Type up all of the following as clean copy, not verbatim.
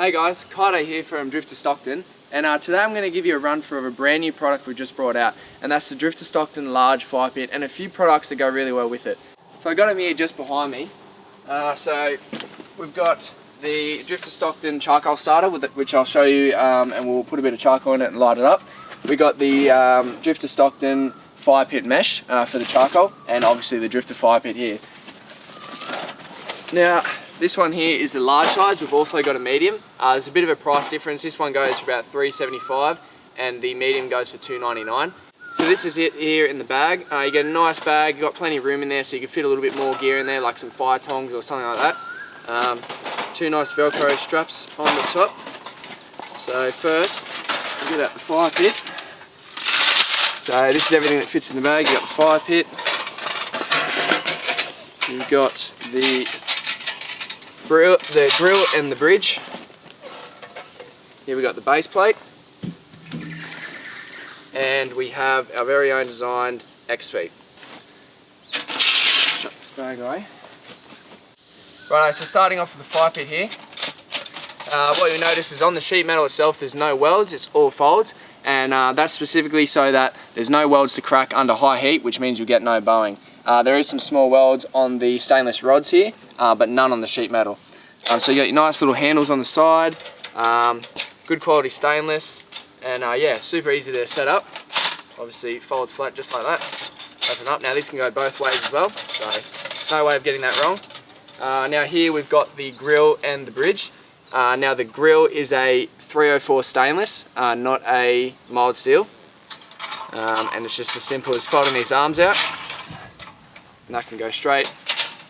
Hey guys, Kaido here from Drifta Stockton, and today I'm going to give you a run through of a brand new product we just brought out, and that's the Drifta Stockton large Firepit and a few products that go really well with it. So I got them here just behind me. So we've got the Drifta Stockton charcoal starter, which I'll show you, and we'll put a bit of charcoal in it and light it up. We got the Drifta Stockton Firepit mesh for the charcoal, and obviously the Drifta Firepit here. Now, this one here is the large size. We've also got a medium. There's a bit of a price difference. This one goes for about $3.75 and the medium goes for $2.99. So this is it here in the bag. You get a nice bag, you've got plenty of room in there so you can fit a little bit more gear in there, like some fire tongs or something like that. Two nice Velcro straps on the top. So first, we get out the fire pit. So this is everything that fits in the bag. You've got the fire pit. You've got the grill and the bridge. Here we got the base plate, and we have our very own designed X feet. Shut this bag away. Right, so starting off with the fire pit here. What you'll notice is on the sheet metal itself there's no welds, it's all folds, and that's specifically so that there's no welds to crack under high heat, which means you'll get no bowing. There is some small welds on the stainless rods here, but none on the sheet metal. So you got your nice little handles on the side, good quality stainless, and yeah, super easy to set up. Obviously folds flat just like that. Open up. Now this can go both ways as well, so no way of getting that wrong. Now here we've got the grill and the bridge. Now the grill is a 304 stainless, not a mild steel, and it's just as simple as folding these arms out. And that can go straight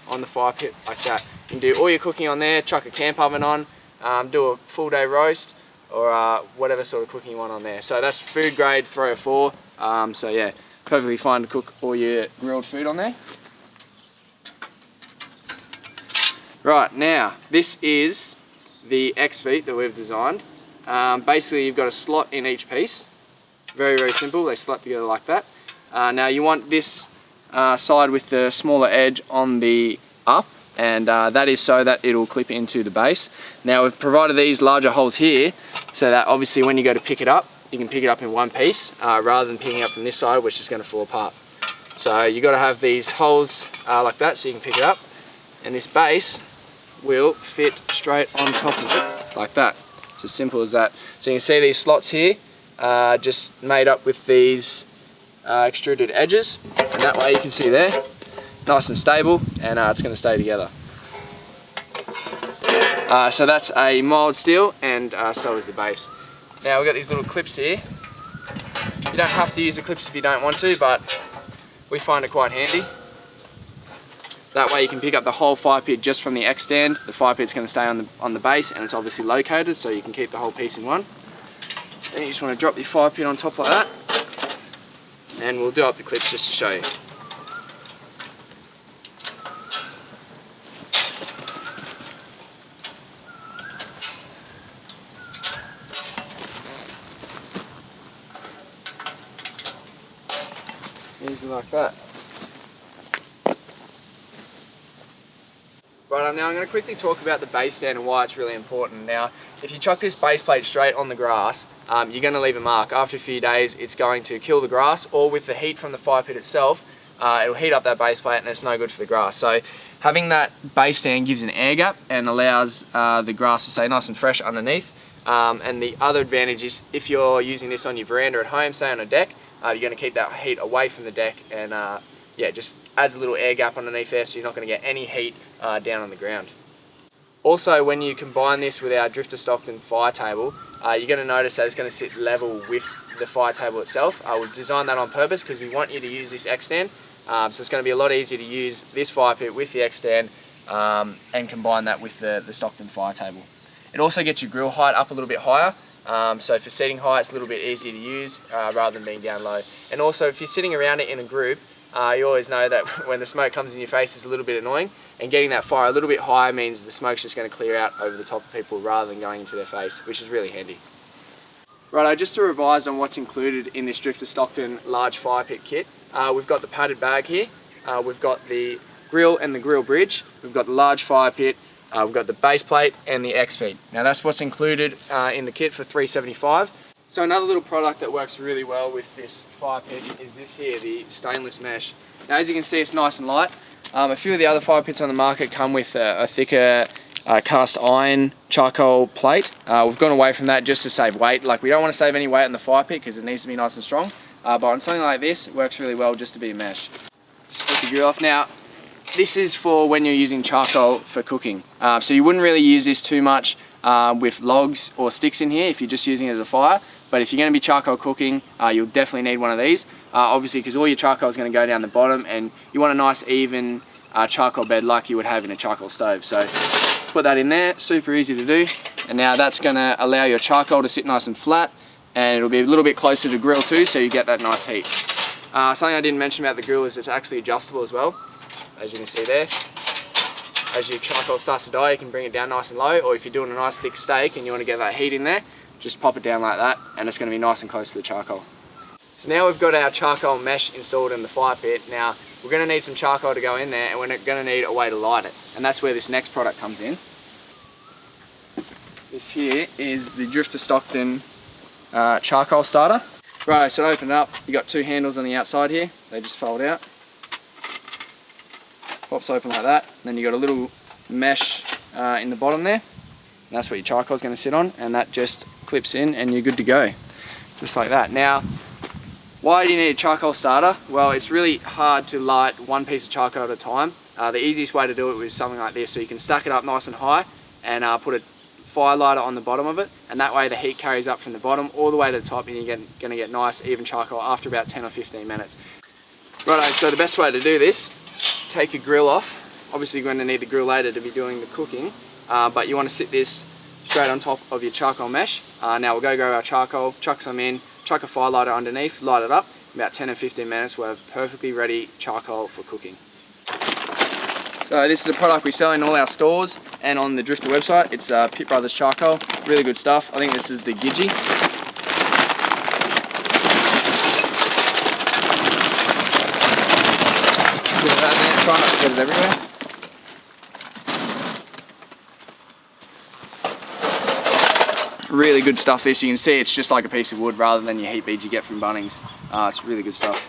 on the fire pit like that. You can do all your cooking on there, chuck a camp oven on, do a full day roast, or whatever sort of cooking you want on there. So that's food grade 304, so yeah, perfectly fine to cook all your grilled food on there. Right, now this is the X feet that we've designed. Basically you've got a slot in each piece. Very, very simple, they slot together like that. Now you want this side with the smaller edge on the up, and that is so that it'll clip into the base. Now we've provided these larger holes here so that obviously when you go to pick it up, you can pick it up in one piece rather than picking up from this side, which is going to fall apart. So you got to have these holes like that so you can pick it up, and this base will fit straight on top of it like that. It's as simple as that. So you can see these slots here just made up with these extruded edges, and that way you can see there, nice and stable, and it's going to stay together. So that's a mild steel, and so is the base. Now we've got these little clips here. You don't have to use the clips if you don't want to, but we find it quite handy. That way you can pick up the whole fire pit just from the X stand. The fire pit's going to stay on the base, and it's obviously located, so you can keep the whole piece in one. Then you just want to drop your fire pit on top like that, and we'll do up the clips just to show you. Easy like that. Right, now I'm going to quickly talk about the base stand and why it's really important. Now, if you chuck this base plate straight on the grass, you're going to leave a mark. After a few days, it's going to kill the grass, or with the heat from the fire pit itself, it'll heat up that base plate and it's no good for the grass. So having that base stand gives an air gap and allows the grass to stay nice and fresh underneath. And the other advantage is if you're using this on your veranda at home, say on a deck, you're going to keep that heat away from the deck, and yeah, just adds a little air gap underneath there so you're not going to get any heat down on the ground. Also, when you combine this with our Drifta Stockton fire table, you're going to notice that it's going to sit level with the fire table itself. We've designed that on purpose because we want you to use this X stand, so it's going to be a lot easier to use this fire pit with the X stand and combine that with the Stockton fire table. It also gets your grill height up a little bit higher, so for seating height it's a little bit easier to use rather than being down low. And also if you're sitting around it in a group, you always know that when the smoke comes in your face it's a little bit annoying, and getting that fire a little bit higher means the smoke's just going to clear out over the top of people rather than going into their face, which is really handy. Righto, just to revise on what's included in this Drifta Stockton large fire pit kit, we've got the padded bag here, we've got the grill and the grill bridge, we've got the large fire pit, We've got the base plate and the X feed. Now that's what's included in the kit for $375. So another little product that works really well with this fire pit is this here, the stainless mesh. Now as you can see, it's nice and light. A few of the other fire pits on the market come with a thicker cast iron charcoal plate. We've gone away from that just to save weight. Like, we don't want to save any weight on the fire pit because it needs to be nice and strong. But on something like this, it works really well just to be a mesh. Just take the grill off. Now, this is for when you're using charcoal for cooking. So you wouldn't really use this too much with logs or sticks in here if you're just using it as a fire. But if you're going to be charcoal cooking, you'll definitely need one of these. Obviously, because all your charcoal is going to go down the bottom, and you want a nice even charcoal bed like you would have in a charcoal stove. So put that in there, super easy to do. And now that's going to allow your charcoal to sit nice and flat, and it'll be a little bit closer to grill too, so you get that nice heat. Something I didn't mention about the grill is it's actually adjustable as well, as you can see there. As your charcoal starts to die, you can bring it down nice and low, or if you're doing a nice thick steak and you want to get that heat in there, just pop it down like that, and it's going to be nice and close to the charcoal. So now we've got our charcoal mesh installed in the fire pit. Now we're going to need some charcoal to go in there, and we're going to need a way to light it, and that's where this next product comes in. This here is the Drifta Stockton charcoal starter. Right, so to open it up, you got two handles on the outside here. They just fold out. Pops open like that. And then you got a little mesh in the bottom there. And that's what your charcoal is going to sit on, and that just clips in and you're good to go. Just like that. Now, why do you need a charcoal starter? Well, it's really hard to light one piece of charcoal at a time. The easiest way to do it is something like this. So you can stack it up nice and high and put a fire lighter on the bottom of it, and that way the heat carries up from the bottom all the way to the top, and you're going to get nice even charcoal after about 10 or 15 minutes. Righto, so the best way to do this, take your grill off. Obviously you're going to need the grill later to be doing the cooking, but you want to sit this straight on top of your charcoal mesh. Now we'll go grab our charcoal, chuck some in, chuck a fire lighter underneath, light it up. In about 10 or 15 minutes we'll have perfectly ready charcoal for cooking. So this is a product we sell in all our stores and on the Drifta website. It's Pit Brothers charcoal, really good stuff. I think this is the Gidgee. Bit of that there, try not to get it everywhere. Really good stuff this, you can see it's just like a piece of wood rather than your heat beads you get from Bunnings. It's really good stuff.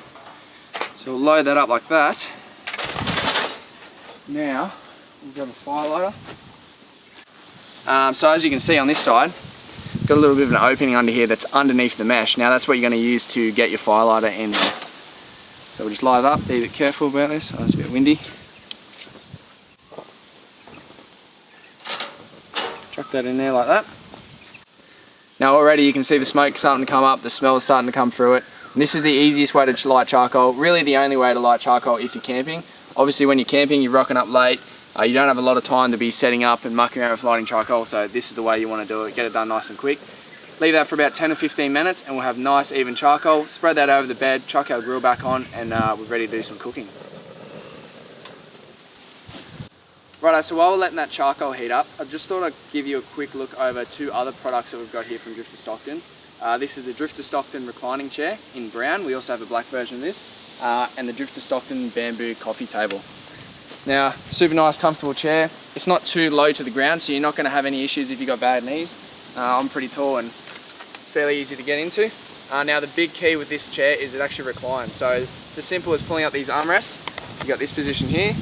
So we'll load that up like that. Now, we'll grab a fire lighter. So as you can see on this side, got a little bit of an opening under here that's underneath the mesh. Now that's what you're going to use to get your fire lighter in there. So we'll just light it up, be a bit careful about this, it's a bit windy. Chuck that in there like that. Now already you can see the smoke starting to come up, the smell is starting to come through it. And this is the easiest way to light charcoal, really the only way to light charcoal if you're camping. Obviously when you're camping, you're rocking up late, you don't have a lot of time to be setting up and mucking around with lighting charcoal, so this is the way you want to do it, get it done nice and quick. Leave that for about 10 or 15 minutes and we'll have nice even charcoal. Spread that over the bed, chuck our grill back on, and we're ready to do some cooking. Righto, so while we're letting that charcoal heat up, I just thought I'd give you a quick look over two other products that we've got here from Drifta Stockton. This is the Drifta Stockton reclining chair in brown. We also have a black version of this. And the Drifta Stockton bamboo coffee table. Now, super nice, comfortable chair. It's not too low to the ground, so you're not going to have any issues if you've got bad knees. I'm pretty tall and fairly easy to get into. Now, the big key with this chair is it actually reclines. So it's as simple as pulling out these armrests. You've got this position here,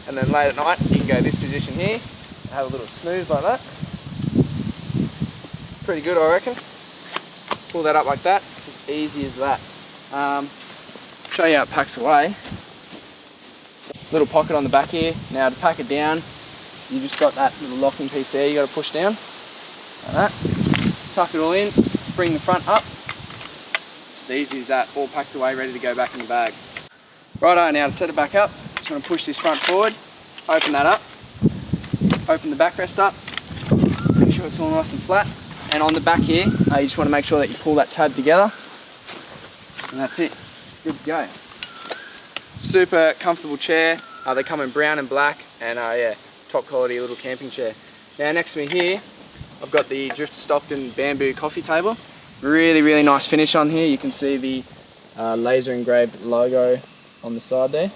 and then late at night you can go this position here and have a little snooze like that. Pretty good, I reckon. Pull that up like that. It's as easy as that. Show you how it packs away. Little pocket on the back here. Now to pack it down, you just got that little locking piece there you got to push down. Like that. Tuck it all in, bring the front up. It's as easy as that, all packed away, ready to go back in the bag. Righto, now to set it back up, just want to push this front forward, open that up, open the backrest up, make sure it's all nice and flat. And on the back here, you just want to make sure that you pull that tab together, and that's it, good to go. Super comfortable chair. They come in brown and black, and yeah, top quality little camping chair. Now next to me here, I've got the Drifta Stockton bamboo coffee table. Really nice finish on here. You can see the laser engraved logo on the side there.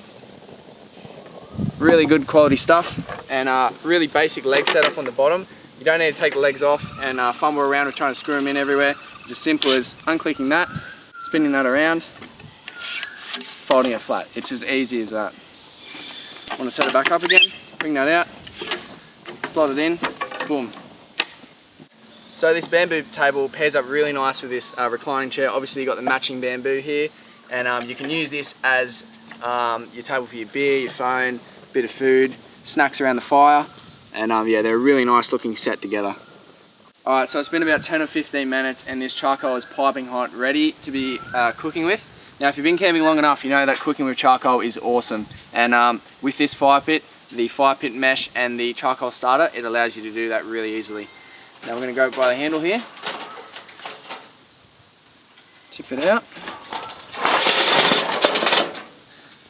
really good quality stuff, and really basic leg setup on the bottom. You don't need to take the legs off and fumble around with trying to screw them in everywhere. It's as simple as unclicking that, spinning that around, folding it flat. It's as easy as that. Want to set it back up again, bring that out, slot it in, boom. So this bamboo table pairs up really nice with this reclining chair. Obviously you've got the matching bamboo here, and you can use this as your table for your beer, your phone, bit of food, snacks around the fire, and yeah, they're a really nice looking set together. Alright, so it's been about 10 or 15 minutes and this charcoal is piping hot, ready to be cooking with. Now if you've been camping long enough, you know that cooking with charcoal is awesome, and with this fire pit, the fire pit mesh and the charcoal starter, it allows you to do that really easily. Now we're going to go by the handle here, tip it out,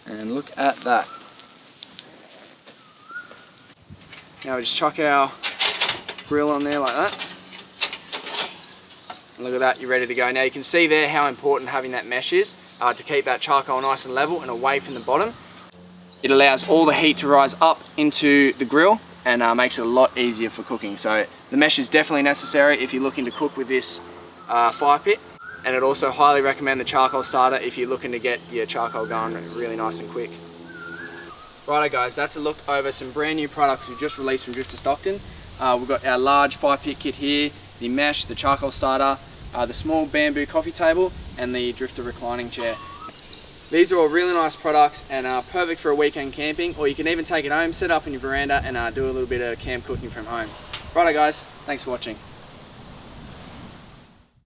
and look at that. Now we just chuck our grill on there like that. And look at that, you're ready to go. Now you can see there how important having that mesh is to keep that charcoal nice and level and away from the bottom. It allows all the heat to rise up into the grill and makes it a lot easier for cooking. So the mesh is definitely necessary if you're looking to cook with this fire pit. And I'd also highly recommend the charcoal starter if you're looking to get your charcoal going really nice and quick. Righto guys, that's a look over some brand new products we've just released from Drifta Stockton. We've got our large fire pit kit here, the mesh, the charcoal starter, the small bamboo coffee table, and the Drifta reclining chair. These are all really nice products and are perfect for a weekend camping, or you can even take it home, set up in your veranda and do a little bit of camp cooking from home. Righto guys, thanks for watching.